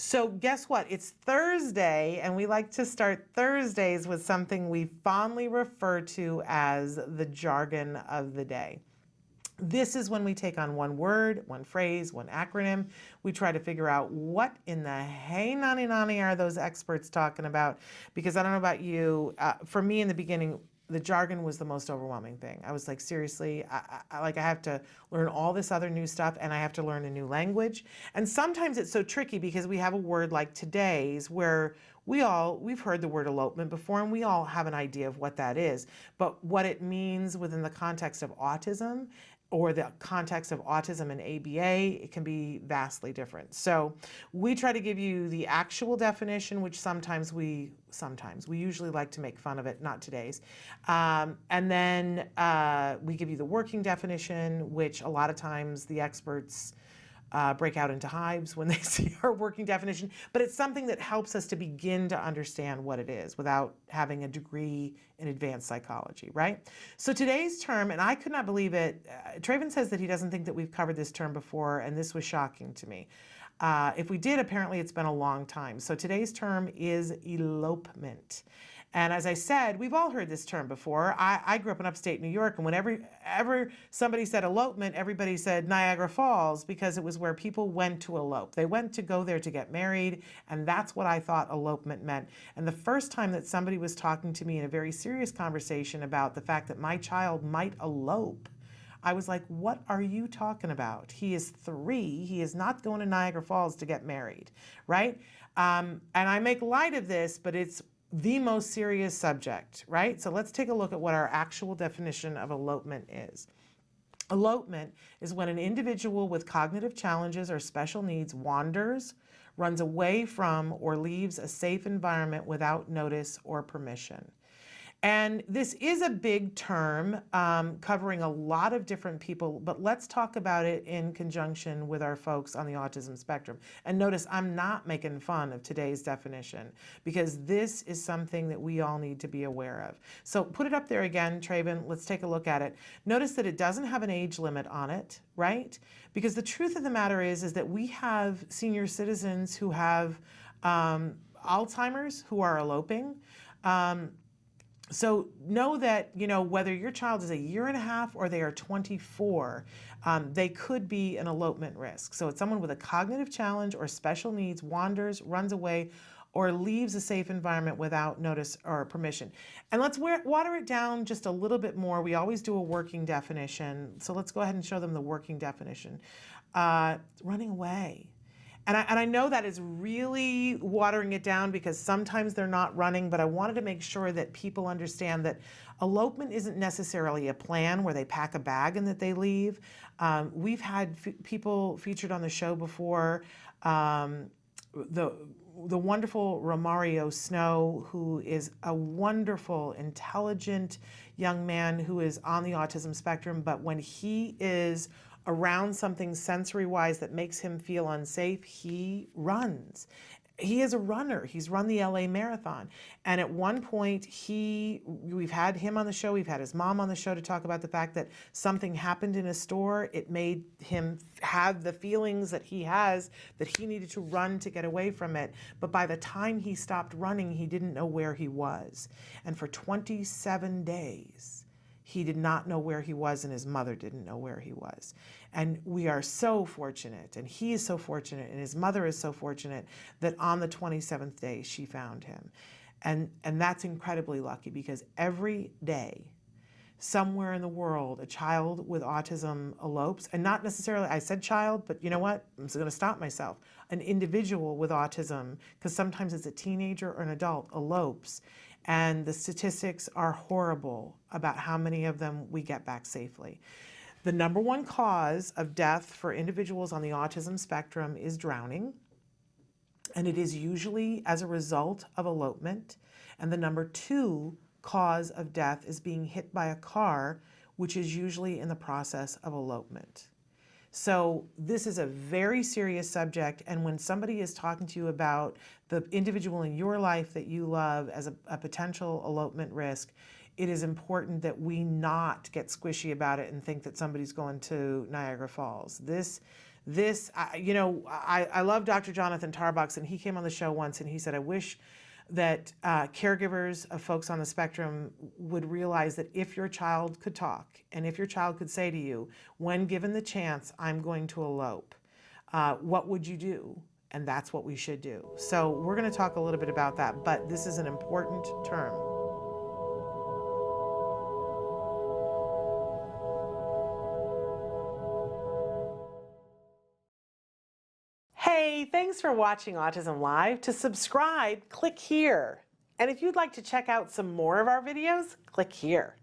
So guess what? It's Thursday, and we like to start Thursdays with something we fondly refer to as the jargon of the day. This is when we take on one word, one phrase, one acronym. We try to figure out what in the hey nani nani are those experts talking about, because I don't know about you, for me in the beginning, the jargon was the most overwhelming thing. I was like, seriously, I have to learn all this other new stuff, and I have to learn a new language. And sometimes it's so tricky because we have a word like today's where we've heard the word elopement before, and we all have an idea of what that is. But what it means within the context of autism or the context of autism and ABA, it can be vastly different. So we try to give you the actual definition, which sometimes we usually like to make fun of it, not today's. And then we give you the working definition, which a lot of times the experts break out into hives when they see our working definition, but it's something that helps us to begin to understand what it is without having a degree in advanced psychology, right? So today's term, and I could not believe it, Traven says that he doesn't think that we've covered this term before, and this was shocking to me. If we did, apparently it's been a long time. So today's term is elopement. And as I said, we've all heard this term before. I grew up in upstate New York, and whenever somebody said elopement, everybody said Niagara Falls, because it was where people went to elope. They went to go there to get married, and that's what I thought elopement meant. And the first time that somebody was talking to me in a very serious conversation about the fact that my child might elope, I was like, what are you talking about? He is 3. He is not going to Niagara Falls to get married, right? And I make light of this, but it's the most serious subject, right? So let's take a look at what our actual definition of elopement is. Elopement is when an individual with cognitive challenges or special needs wanders, runs away from, or leaves a safe environment without notice or permission. And this is a big term covering a lot of different people, but let's talk about it in conjunction with our folks on the autism spectrum. And notice I'm not making fun of today's definition, because this is something that we all need to be aware of. So put it up there again, Traven. Let's take a look at it. Notice that it doesn't have an age limit on it, right? Because the truth of the matter is that we have senior citizens who have Alzheimer's who are eloping. So know that, whether your child is 1.5 years or they are 24, they could be an elopement risk. So it's someone with a cognitive challenge or special needs wanders, runs away, or leaves a safe environment without notice or permission. And let's water it down just a little bit more. We always do a working definition. So let's go ahead and show them the working definition. Running away. And I know that is really watering it down, because sometimes they're not running, but I wanted to make sure that people understand that elopement isn't necessarily a plan where they pack a bag and that they leave. We've had people featured on the show before. The wonderful Romario Snow, who is a wonderful, intelligent young man who is on the autism spectrum, but when he is around something sensory-wise that makes him feel unsafe, he runs. He is a runner. He's run the LA Marathon. And at one point, we've had him on the show, we've had his mom on the show to talk about the fact that something happened in a store. It made him have the feelings that he has, that he needed to run to get away from it. But by the time he stopped running, he didn't know where he was. And for 27 days, he did not know where he was, and his mother didn't know where he was. And we are so fortunate, and he is so fortunate, and his mother is so fortunate, that on the 27th day, she found him. And that's incredibly lucky, because every day, somewhere in the world, a child with autism elopes, and not necessarily, I said child, but you know what? I'm just gonna stop myself. An individual with autism, because sometimes it's a teenager or an adult, elopes. And the statistics are horrible about how many of them we get back safely. The number 1 cause of death for individuals on the autism spectrum is drowning, and it is usually as a result of elopement. And the number 2 cause of death is being hit by a car, which is usually in the process of elopement. So this is a very serious subject, and when somebody is talking to you about the individual in your life that you love as a potential elopement risk, it is important that we not get squishy about it and think that somebody's going to Niagara Falls. This This, I love Dr. Jonathan Tarbox, and he came on the show once and he said, I wish that caregivers of folks on the spectrum would realize that if your child could talk and if your child could say to you, when given the chance, I'm going to elope, what would you do? And that's what we should do. So we're going to talk a little bit about that, but this is an important term. Hey, thanks for watching Autism Live. To subscribe, click here. And if you'd like to check out some more of our videos, click here.